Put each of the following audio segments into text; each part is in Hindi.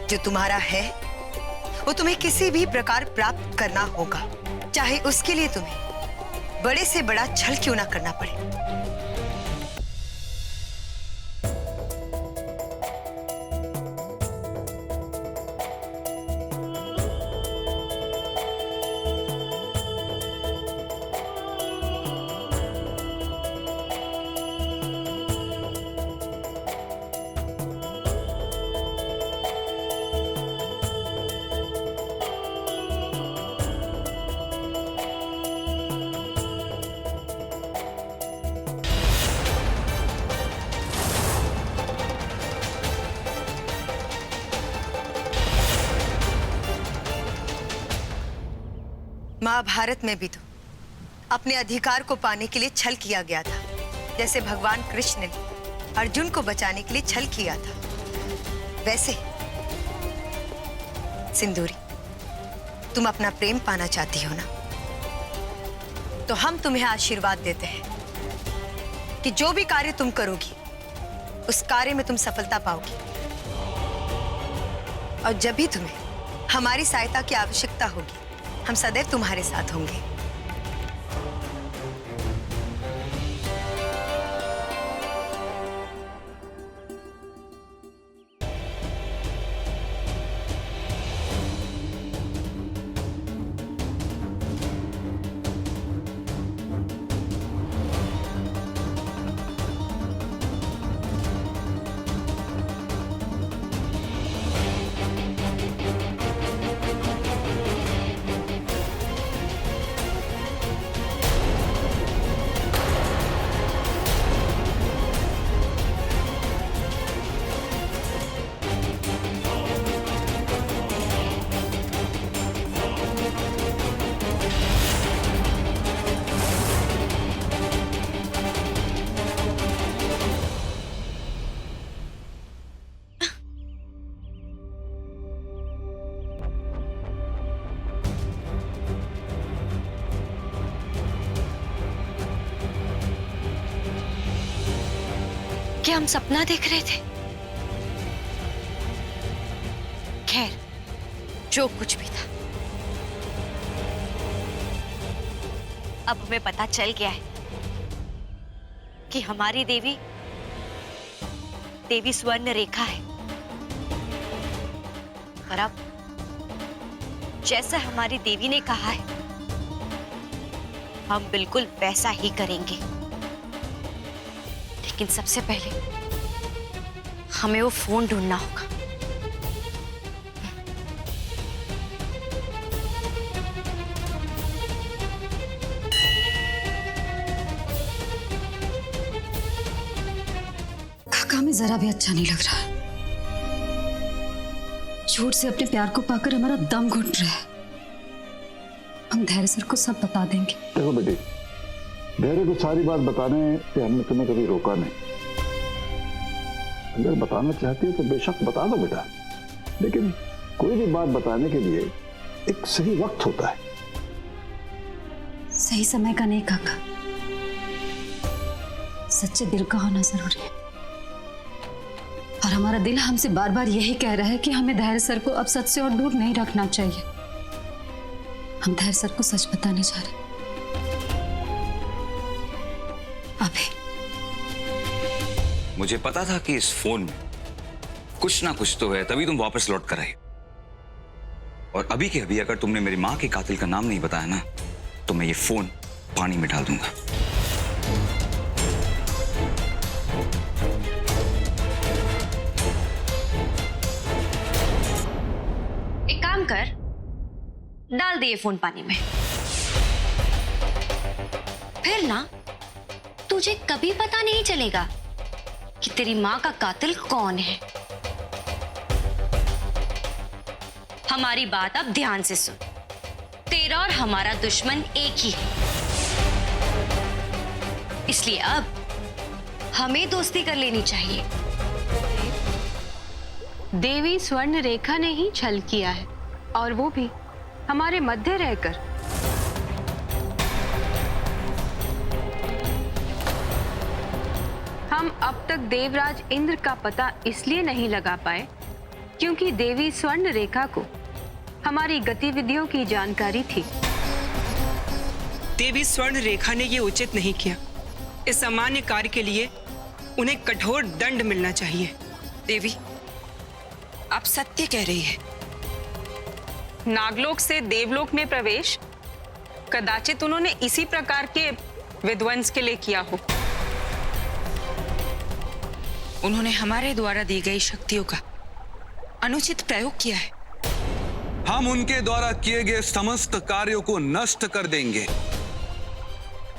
जो तुम्हारा है वो तुम्हें किसी भी प्रकार प्राप्त करना होगा, चाहे उसके लिए तुम्हें बड़े से बड़ा छल क्यों ना करना पड़े। महाभारत में भी तो अपने अधिकार को पाने के लिए छल किया गया था, जैसे भगवान कृष्ण ने अर्जुन को बचाने के लिए छल किया था। वैसे सिंदूरी, तुम अपना प्रेम पाना चाहती हो ना, तो हम तुम्हें आशीर्वाद देते हैं कि जो भी कार्य तुम करोगी उस कार्य में तुम सफलता पाओगी। और जब भी तुम्हें हमारी सहायता की आवश्यकता होगी, हम सदैव तुम्हारे साथ होंगे। क्या हम सपना देख रहे थे? खैर, जो कुछ भी था, अब हमें पता चल गया है कि हमारी देवी देवी स्वर्ण रेखा है। और अब जैसा हमारी देवी ने कहा है, हम बिल्कुल वैसा ही करेंगे। लेकिन सबसे पहले हमें वो फोन ढूंढना होगा। काका, हमें जरा भी अच्छा नहीं लग रहा है। झूठ से अपने प्यार को पाकर हमारा दम घुट रहा है। हम धैर्य सर को सब बता देंगे। देखो बेटी, धैर्य को सारी बात बताने से हमने तुम्हें कभी रोका नहीं। अगर बताना चाहती हो तो बेशक बता दो बेटा, लेकिन कोई भी बात बताने के लिए एक सही वक्त होता है। सही समय का नहीं काका, सच्चे दिल का होना जरूरी है। और हमारा दिल हमसे बार बार यही कह रहा है कि हमें धैर्य सर को अब सच से और दूर नहीं रखना चाहिए। हम धैर्य सर को सच बताने जा रहे हैं। अभी मुझे पता था कि इस फोन में कुछ ना कुछ तो है, तभी तुम वापस लौट कर आई। और अभी के अभी अगर तुमने मेरी मां के कातिल का नाम नहीं बताया ना, तो मैं ये फोन पानी में डाल दूंगा। एक काम कर, डाल दे ये फोन पानी में। फिर ना तुझे कभी पता नहीं चलेगा कि तेरी मां का कातिल कौन है। हमारी बात अब ध्यान से सुन। तेरा और हमारा दुश्मन एक ही है, इसलिए अब हमें दोस्ती कर लेनी चाहिए। देवी स्वर्ण रेखा ने ही छल किया है, और वो भी हमारे मध्य रहकर। हम अब तक देवराज इंद्र का पता इसलिए नहीं लगा पाए क्योंकि देवी स्वर्ण रेखा को हमारी गतिविधियों की जानकारी थी। देवी स्वर्ण रेखा ने ये उचित नहीं किया। इस सामान्य कार्य के लिए उन्हें कठोर दंड मिलना चाहिए। देवी, आप सत्य कह रही है। नागलोक से देवलोक में प्रवेश कदाचित उन्होंने इसी प्रकार के विध्वंस के लिए किया हो। उन्होंने हमारे द्वारा दी गई शक्तियों का अनुचित प्रयोग किया है। हम उनके द्वारा किए गए समस्त कार्यों को नष्ट कर देंगे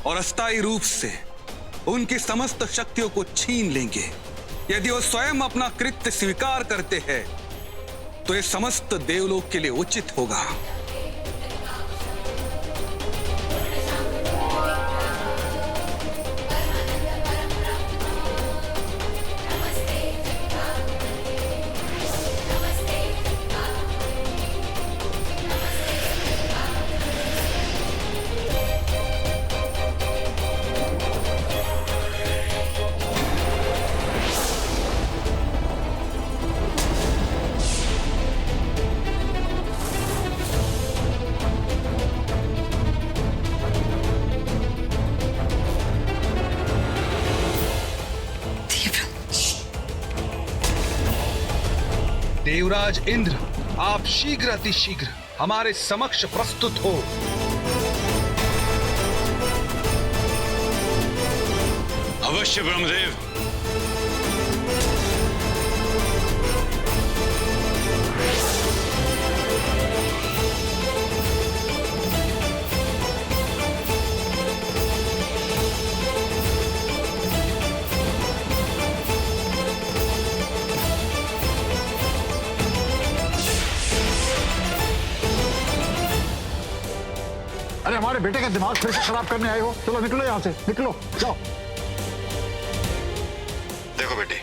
और अस्थायी रूप से उनकी समस्त शक्तियों को छीन लेंगे। यदि वो स्वयं अपना कृत्य स्वीकार करते हैं तो ये समस्त देवलोक के लिए उचित होगा। देवराज इंद्र, आप शीघ्र अतिशीघ्र हमारे समक्ष प्रस्तुत हो। अवश्य ब्रह्मदेव। अरे हमारे बेटे का दिमाग फिर से खराब करने आए हो। चलो निकलो यहाँ से, निकलो, जाओ। देखो बेटी,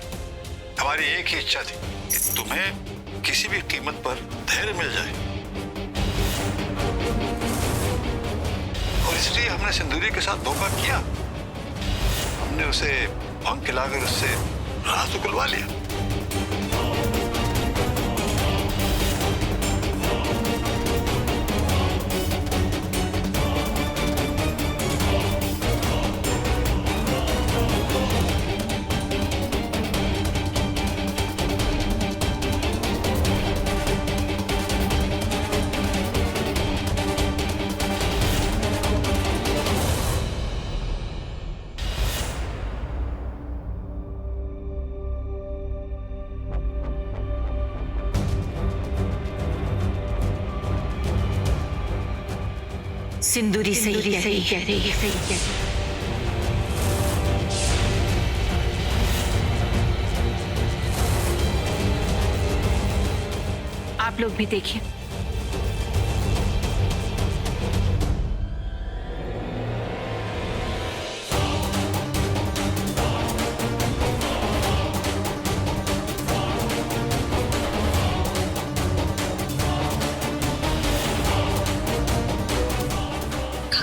हमारी एक ही इच्छा थी कि तुम्हें किसी भी कीमत पर धैर्य मिल जाए, और इसलिए हमने सिंदूरी के साथ धोखा किया। हमने उसे भंग खिलाकर उससे राज उगलवा लिया। सिंदूरी सही कह रही है। आप लोग भी देखिए।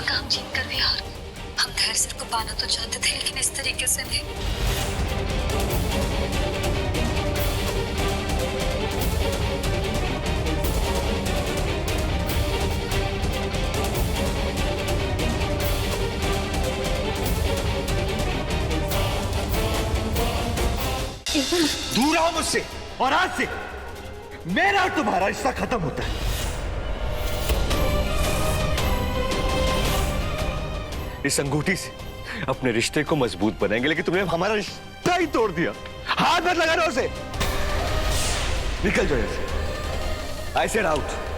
काम जीत कर भी हार। हम धैर्य सर को पाना तो चाहते थे, लेकिन इस तरीके से नहीं। दूर आओ मुझसे, और आज से मेरा और तुम्हारा रिश्ता खत्म होता है। इस अंगूठी से अपने रिश्ते को मजबूत बनाएंगे, लेकिन तुमने हमारा रिश्ता ही तोड़ दिया। हाथ मत लगाना उसे। निकल जाओ यहाँ से। I said out.